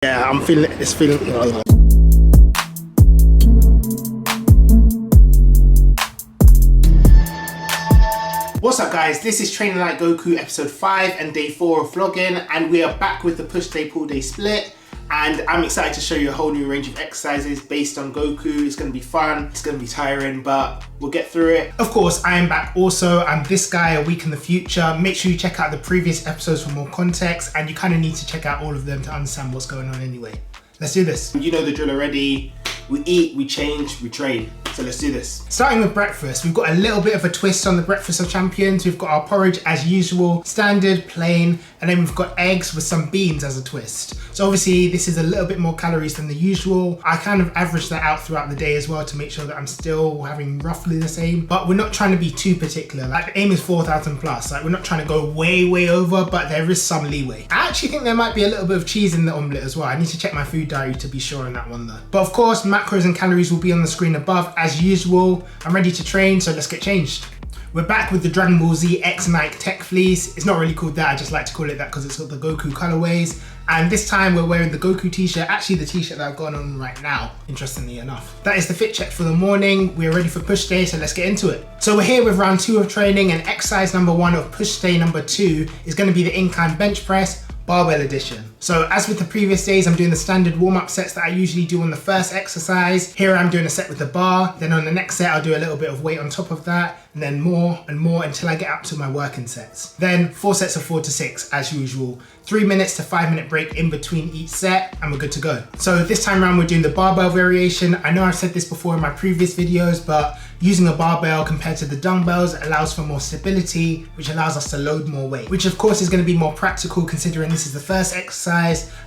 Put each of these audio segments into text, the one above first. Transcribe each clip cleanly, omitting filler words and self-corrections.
Yeah, I'm feeling it's feeling. What's up guys, this is Training Like Goku episode 5 and day 4 of vlogging, and we are back with the push day pull day split, and I'm excited to show you a whole new range of exercises based on Goku. It's going to be fun, it's going to be tiring, but we'll get through it. Of course, I am back also. I'm this guy a week in the future. Make sure you check out the previous episodes for more context, and you kind of need to check out all of them to understand what's going on anyway. Let's do this. You know the drill already. We eat, we change, we train. So let's do this. Starting with breakfast, we've got a little bit of a twist on the breakfast of champions. We've got our porridge as usual, standard, plain, and then we've got eggs with some beans as a twist. So obviously this is a little bit more calories than the usual. I kind of average that out throughout the day as well to make sure that I'm still having roughly the same, but we're not trying to be too particular. Like the aim is 4,000 plus. Like we're not trying to go way over, but there is some leeway. I actually think there might be a little bit of cheese in the omelette as well. I need to check my food diary to be sure on that one though. But of course, macros and calories will be on the screen above as usual. I'm ready to train, so let's get changed. We're back with the Dragon Ball Z X Nike Tech Fleece. It's not really called that, I just like to call it that because it's got the Goku colorways. And this time we're wearing the Goku t-shirt, actually the t-shirt that I've got on right now, interestingly enough. That is the fit check for the morning. We're ready for push day, so let's get into it. So we're here with round 2 of training, and exercise number 1 of push day number 2 is going to be the incline bench press, barbell edition. So as with the previous days, I'm doing the standard warm-up sets that I usually do on the first exercise. Here I'm doing a set with the bar, then on the next set I'll do a little bit of weight on top of that, and then more and more until I get up to my working sets. Then 4 sets of 4 to 6 as usual. 3 minutes to 5 minute break in between each set, and we're good to go. So this time around we're doing the barbell variation. I know I've said this before in my previous videos, but using a barbell compared to the dumbbells allows for more stability, which allows us to load more weight, which of course is going to be more practical considering this is the first exercise.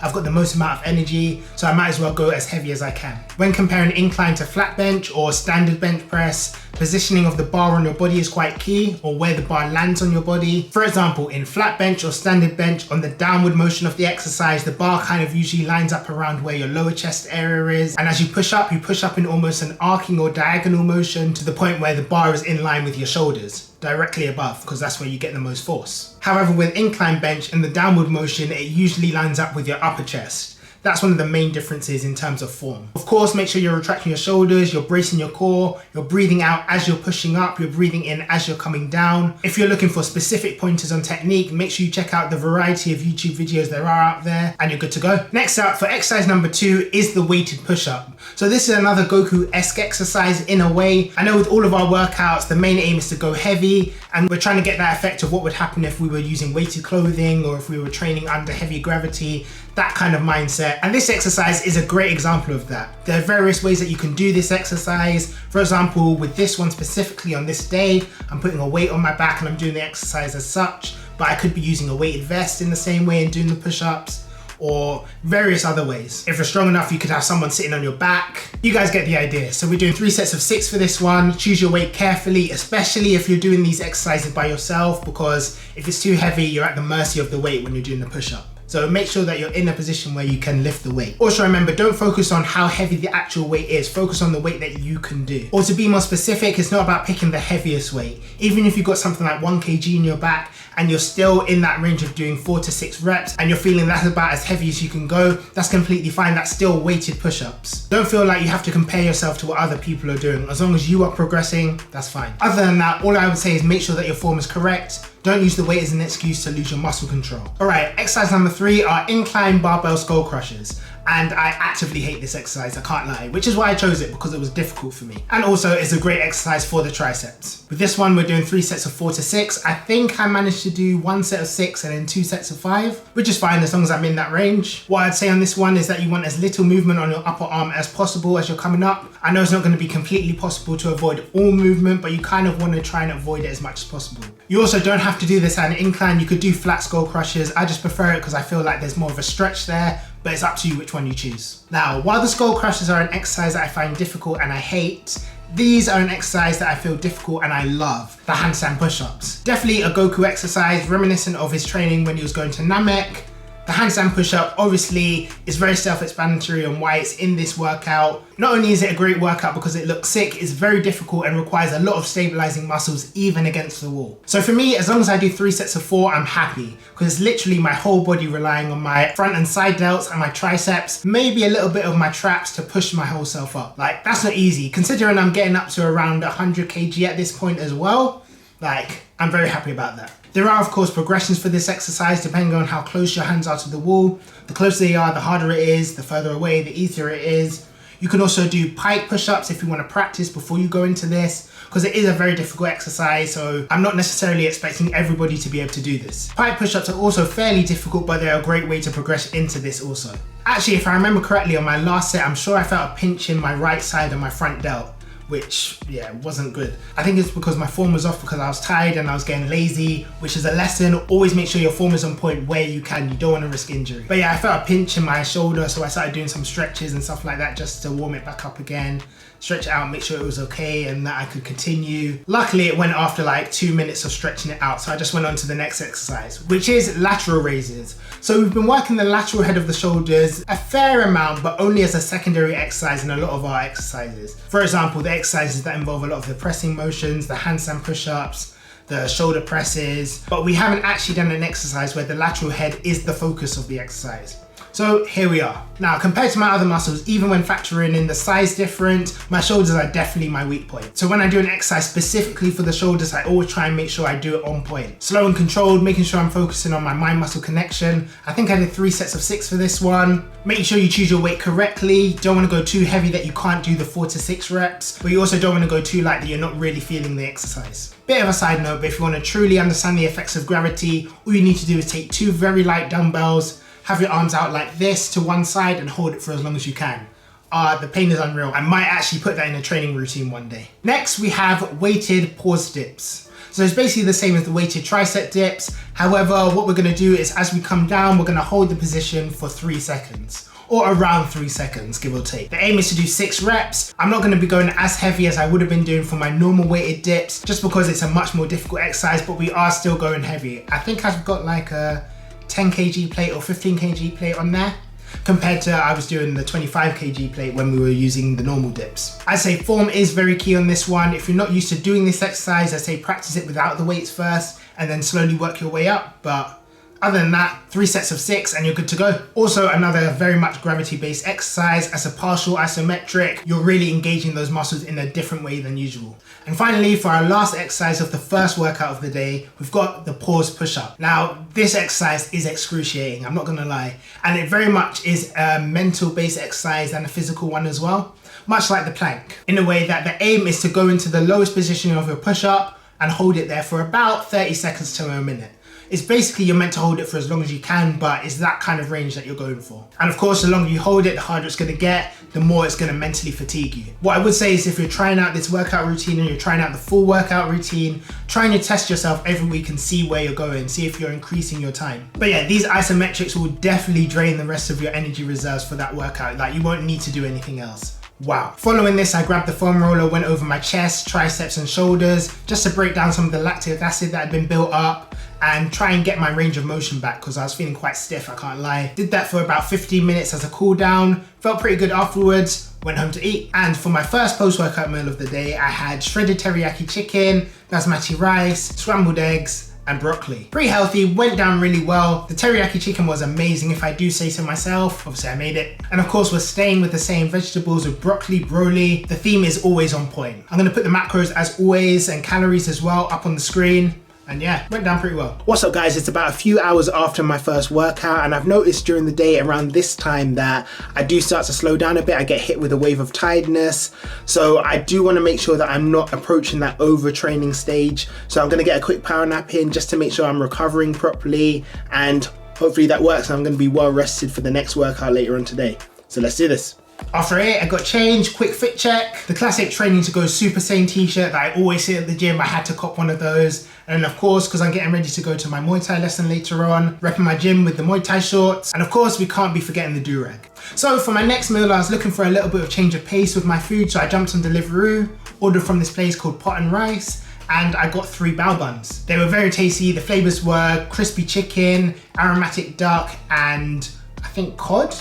I've got the most amount of energy, so I might as well go as heavy as I can. When comparing incline to flat bench or standard bench press, positioning of the bar on your body is quite key, or where the bar lands on your body. For example, in flat bench or standard bench, on the downward motion of the exercise, the bar kind of usually lines up around where your lower chest area is, and as you push up in almost an arcing or diagonal motion to the point where the bar is in line with your shoulders, directly above, because that's where you get the most force. However, with incline bench and the downward motion, it usually lines up with your upper chest. That's one of the main differences in terms of form. Of course, make sure you're retracting your shoulders, you're bracing your core, you're breathing out as you're pushing up, you're breathing in as you're coming down. If you're looking for specific pointers on technique, make sure you check out the variety of YouTube videos there are out there, and you're good to go. Next up, for exercise number 2 is the weighted push-up. So this is another Goku-esque exercise in a way. I know with all of our workouts, the main aim is to go heavy, and we're trying to get that effect of what would happen if we were using weighted clothing or if we were training under heavy gravity, that kind of mindset. And this exercise is a great example of that. There are various ways that you can do this exercise. For example, with this one specifically on this day, I'm putting a weight on my back and I'm doing the exercise as such, but I could be using a weighted vest in the same way and doing the push-ups, or various other ways. If you're strong enough, you could have someone sitting on your back. You guys get the idea. So we're doing 3 sets of 6 for this one. Choose your weight carefully, especially if you're doing these exercises by yourself, because if it's too heavy, you're at the mercy of the weight when you're doing the push-up. So make sure that you're in a position where you can lift the weight. Also remember, don't focus on how heavy the actual weight is, focus on the weight that you can do. Or to be more specific, it's not about picking the heaviest weight. Even if you've got something like 1 kg in your back and you're still in that range of doing 4 to 6 reps and you're feeling that's about as heavy as you can go, that's completely fine. That's still weighted push-ups. Don't feel like you have to compare yourself to what other people are doing. As long as you are progressing, that's fine. Other than that, all I would say is make sure that your form is correct. Don't use the weight as an excuse to lose your muscle control. All right, exercise number 3 are incline barbell skull crushers. And I actively hate this exercise, I can't lie, which is why I chose it, because it was difficult for me. And also it's a great exercise for the triceps. With this one, we're doing 3 sets of 4 to 6. I think I managed to do 1 set of 6 and then 2 sets of 5, which is fine as long as I'm in that range. What I'd say on this one is that you want as little movement on your upper arm as possible as you're coming up. I know it's not going to be completely possible to avoid all movement, but you kind of want to try and avoid it as much as possible. You also don't have to do this at an incline. You could do flat skull crushers. I just prefer it because I feel like there's more of a stretch there, but it's up to you which one you choose. Now, while the skull crushers are an exercise that I find difficult and I hate, these are an exercise that I feel difficult and I love, the handstand push-ups. Definitely a Goku exercise, reminiscent of his training when he was going to Namek. The handstand push-up obviously is very self-explanatory on why it's in this workout. Not only is it a great workout because it looks sick, it's very difficult and requires a lot of stabilizing muscles even against the wall. So for me, as long as I do 3 sets of 4, I'm happy because it's literally my whole body relying on my front and side delts and my triceps, maybe a little bit of my traps to push my whole self up. Like, that's not easy considering I'm getting up to around 100 kg at this point as well. Like, I'm very happy about that. There are, of course, progressions for this exercise depending on how close your hands are to the wall. The closer they are, the harder it is. The further away, the easier it is. You can also do pike push-ups if you want to practice before you go into this, because it is a very difficult exercise, so I'm not necessarily expecting everybody to be able to do this. Pike push-ups are also fairly difficult, but they're a great way to progress into this also. Actually, if I remember correctly, on my last set, I'm sure I felt a pinch in my right side of my front delt, which, yeah, wasn't good. I think it's because my form was off because I was tired and I was getting lazy, which is a lesson. Always make sure your form is on point where you can. You don't want to risk injury. But yeah, I felt a pinch in my shoulder, so I started doing some stretches and stuff like that just to warm it back up again. Stretch it out, make sure it was okay and that I could continue. Luckily, it went after like 2 minutes of stretching it out, so I just went on to the next exercise, which is lateral raises. So we've been working the lateral head of the shoulders a fair amount, but only as a secondary exercise in a lot of our exercises. For example, the exercises that involve a lot of the pressing motions, the handstand push-ups, the shoulder presses, but we haven't actually done an exercise where the lateral head is the focus of the exercise. So here we are. Now, compared to my other muscles, even when factoring in the size difference, my shoulders are definitely my weak point. So when I do an exercise specifically for the shoulders, I always try and make sure I do it on point. Slow and controlled, making sure I'm focusing on my mind-muscle connection. I think I did 3 sets of 6 for this one. Making sure you choose your weight correctly. You don't want to go too heavy that you can't do the 4 to 6 reps, but you also don't want to go too light that you're not really feeling the exercise. Bit of a side note, but if you want to truly understand the effects of gravity, all you need to do is take 2 very light dumbbells, have your arms out like this to one side and hold it for as long as you can. The pain is unreal. I might actually put that in a training routine one day. Next, we have weighted pause dips. So it's basically the same as the weighted tricep dips. However, what we're gonna do is as we come down, we're gonna hold the position for 3 seconds. Or around 3 seconds, give or take. The aim is to do 6 reps. I'm not gonna be going as heavy as I would have been doing for my normal weighted dips, just because it's a much more difficult exercise, but we are still going heavy. I think I've got like a 10 kg plate or 15 kg plate on there, compared to I was doing the 25 kg plate when we were using the normal dips. I'd say form is very key on this one. If you're not used to doing this exercise, I'd say practice it without the weights first and then slowly work your way up. But other than that, 3 sets of 6 and you're good to go. Also, another very much gravity-based exercise. As a partial isometric, you're really engaging those muscles in a different way than usual. And finally, for our last exercise of the first workout of the day, we've got the pause push-up. Now, this exercise is excruciating, I'm not gonna lie. And it very much is a mental-based exercise and a physical one as well, much like the plank, in a way that the aim is to go into the lowest position of your push-up and hold it there for about 30 seconds to a minute. It's basically you're meant to hold it for as long as you can, but it's that kind of range that you're going for. And of course, the longer you hold it, the harder it's gonna get, the more it's gonna mentally fatigue you. What I would say is if you're trying out this workout routine and you're trying out the full workout routine, trying to test yourself every week and see where you're going, see if you're increasing your time. But yeah, these isometrics will definitely drain the rest of your energy reserves for that workout. Like, you won't need to do anything else. Wow. Following this, I grabbed the foam roller, went over my chest, triceps and shoulders, just to break down some of the lactic acid that had been built up and try and get my range of motion back because I was feeling quite stiff, I can't lie. Did that for about 15 minutes as a cool down, felt pretty good afterwards, went home to eat. And for my first post-workout meal of the day, I had shredded teriyaki chicken, basmati rice, scrambled eggs, and broccoli. Pretty healthy, went down really well. The teriyaki chicken was amazing if I do say so myself. Obviously I made it. And of course we're staying with the same vegetables with broccoli, broly. The theme is always on point. I'm gonna put the macros as always and calories as well up on the screen. And yeah, went down pretty well. What's up guys, it's about a few hours after my first workout and I've noticed during the day around this time that I do start to slow down a bit. I get hit with a wave of tiredness. So I do want to make sure that I'm not approaching that overtraining stage. So I'm going to get a quick power nap in just to make sure I'm recovering properly and hopefully that works and I'm going to be well rested for the next workout later on today. So let's do this. After it, I got changed, quick fit check, the classic training to go Super Saiyan t-shirt that I always see at the gym. I had to cop one of those. And of course, because I'm getting ready to go to my Muay Thai lesson later on, repping my gym with the Muay Thai shorts. And of course, we can't be forgetting the do-rag. So for my next meal, I was looking for a little bit of change of pace with my food. So I jumped on Deliveroo, ordered from this place called Pot and Rice. and I got 3 bao buns. They were very tasty. The flavors were crispy chicken, aromatic duck, and I think cod.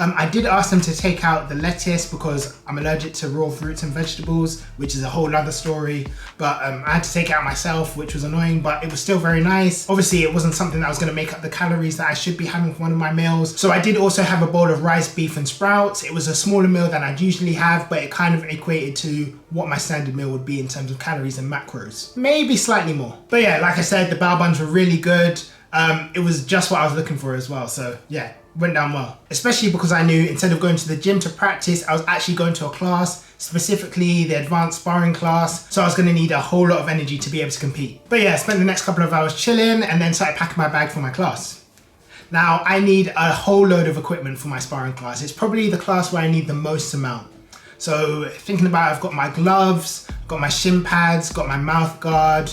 I did ask them to take out the lettuce because I'm allergic to raw fruits and vegetables, which is a whole other story. But I had to take it out myself, which was annoying, but it was still very nice. Obviously, it wasn't something that was gonna make up the calories that I should be having for one of my meals. So I did also have a bowl of rice, beef, and sprouts. It was a smaller meal than I'd usually have, but it kind of equated to what my standard meal would be in terms of calories and macros. Maybe slightly more. But yeah, like I said, the bao buns were really good. It was just what I was looking for as well. So yeah, went down well. Especially because I knew instead of going to the gym to practice, I was actually going to a class, specifically the advanced sparring class. So I was gonna need a whole lot of energy to be able to compete. But yeah, I spent the next couple of hours chilling and then started packing my bag for my class. Now I need a whole load of equipment for my sparring class. It's probably the class where I need the most amount. So thinking about it, I've got my gloves, got my shin pads, got my mouth guard,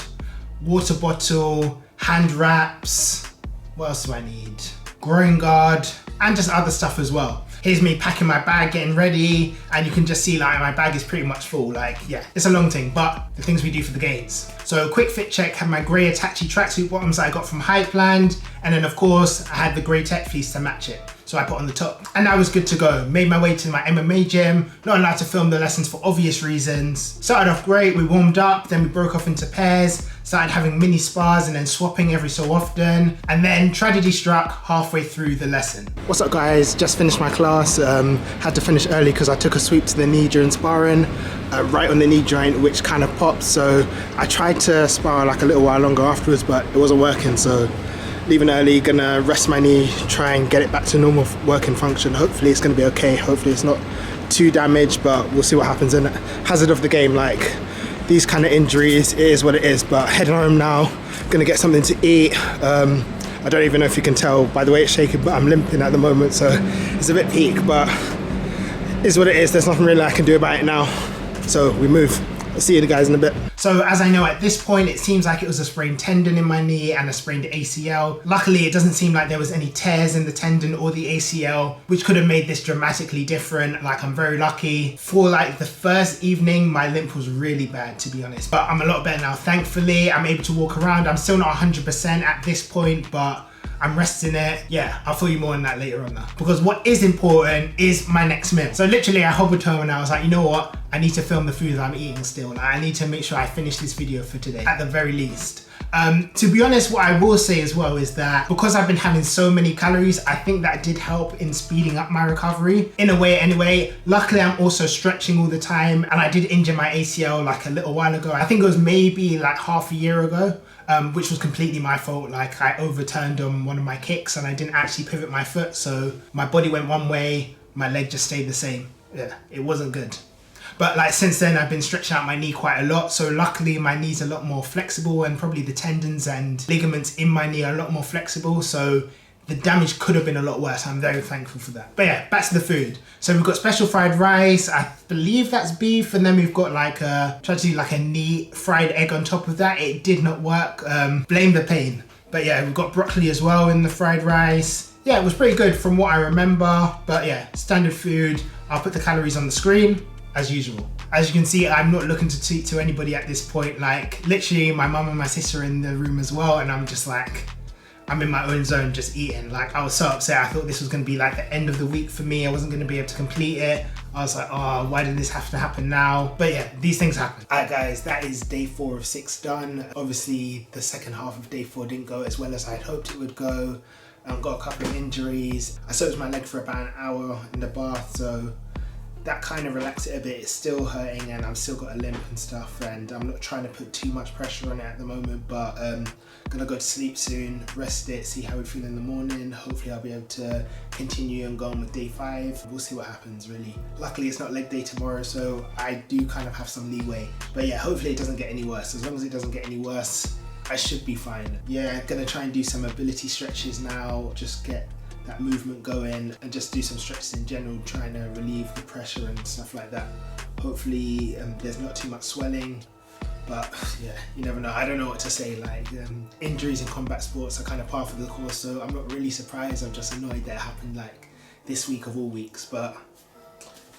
water bottle, hand wraps. What else do I need? Groin guard, and just other stuff as well. Here's me packing my bag, getting ready, and you can just see like my bag is pretty much full. Like, yeah, it's a long thing, but the things we do for the games. So quick fit check, had my grey Atachi tracksuit bottoms that I got from Hypeland, and then of course I had the grey tech fleece to match it. So I put on the top, and I was good to go. Made my way to my MMA gym, not allowed to film the lessons for obvious reasons. Started off great, we warmed up, then we broke off into pairs, started having mini spars and then swapping every so often, and then tragedy struck halfway through the lesson. What's up guys, just finished my class, had to finish early because I took a sweep to the knee during sparring, right on the knee joint, which kind of popped, so I tried to spar like a little while longer afterwards, but it wasn't working, so leaving early, gonna rest my knee, try and get it back to normal working function. Hopefully it's gonna be okay, hopefully it's not too damaged, but we'll see what happens. In hazard of the game, like these kind of injuries, it is what it is. But heading home now, gonna get something to eat. I don't even know if you can tell by the way it's shaking, but I'm limping at the moment, so it's a bit peak, but it's what it is. There's nothing really I can do about it now, so we move. I'll see you guys in a bit. So as I know at this point, it seems like it was a sprained tendon in my knee and a sprained ACL. Luckily, it doesn't seem like there was any tears in the tendon or the ACL, which could have made this dramatically different. Like, I'm very lucky. For like the first evening, my limp was really bad, to be honest. But I'm a lot better now, thankfully. I'm able to walk around. I'm still not 100% at this point, but I'm resting it. Yeah, I'll fill you more on that later on now. Because what is important is my next meal. So literally I hobbled home and I was like, you know what? I need to film the food that I'm eating still. Like, I need to make sure I finish this video for today, at the very least. To be honest, what I will say as well is that because I've been having so many calories, I think that did help in speeding up my recovery in a way anyway. Luckily, I'm also stretching all the time, and I did injure my ACL like a little while ago. I think it was maybe like half a year ago. Which was completely my fault. Like, I overturned on one of my kicks and I didn't actually pivot my foot, so my body went one way, my leg just stayed the same. Yeah, it wasn't good. But like since then I've been stretching out my knee quite a lot, so luckily my knee's a lot more flexible, and probably the tendons and ligaments in my knee are a lot more flexible, so the damage could have been a lot worse. I'm very thankful for that. But yeah, back to the food. So we've got special fried rice. I believe that's beef. And then we've got like tried to do like a knee fried egg on top of that. It did not work. Blame the pain. But yeah, we've got broccoli as well in the fried rice. Yeah, it was pretty good from what I remember. But yeah, standard food. I'll put the calories on the screen as usual. As you can see, I'm not looking to tweet to anybody at this point. Like, literally my mum and my sister are in the room as well. And I'm just like, I'm in my own zone just eating. Like, I was so upset. I thought this was gonna be like the end of the week for me. I wasn't gonna be able to complete it. I was like, oh, why did this have to happen now? But yeah, these things happen. All right guys, that is day 4 of 6 done. Obviously the second half of day 4 didn't go as well as I'd hoped it would go. Got a couple of injuries. I soaked my leg for about an hour in the bath, so that kind of relaxed it a bit. It's still hurting and I've still got a limp and stuff, and I'm not trying to put too much pressure on it at the moment, but gonna go to sleep soon, rest it, see how we feel in the morning. Hopefully I'll be able to continue and go on with day 5. We'll see what happens really. Luckily it's not leg day tomorrow, so I do kind of have some leeway. But yeah, hopefully it doesn't get any worse. As long as it doesn't get any worse, I should be fine. Yeah, gonna try and do some mobility stretches now, just get that movement going and just do some stretches in general, trying to relieve the pressure and stuff like that. Hopefully there's not too much swelling, but yeah, you never know. I don't know what to say. Like, injuries in combat sports are kind of par for the course, so I'm not really surprised. I'm just annoyed that it happened like this week of all weeks, but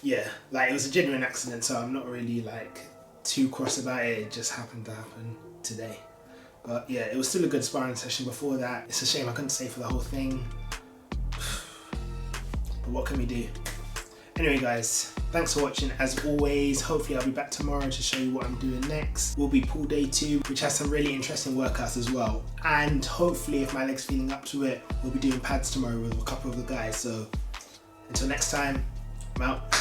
yeah, like it was a genuine accident, so I'm not really like too cross about it. It just happened to happen today. But yeah, it was still a good sparring session before that. It's a shame I couldn't stay for the whole thing. But what can we do? Anyway guys, thanks for watching as always. Hopefully I'll be back tomorrow to show you what I'm doing next. Will be pool day 2, which has some really interesting workouts as well. And hopefully if my leg's feeling up to it, we'll be doing pads tomorrow with a couple of the guys. So until next time, I'm out.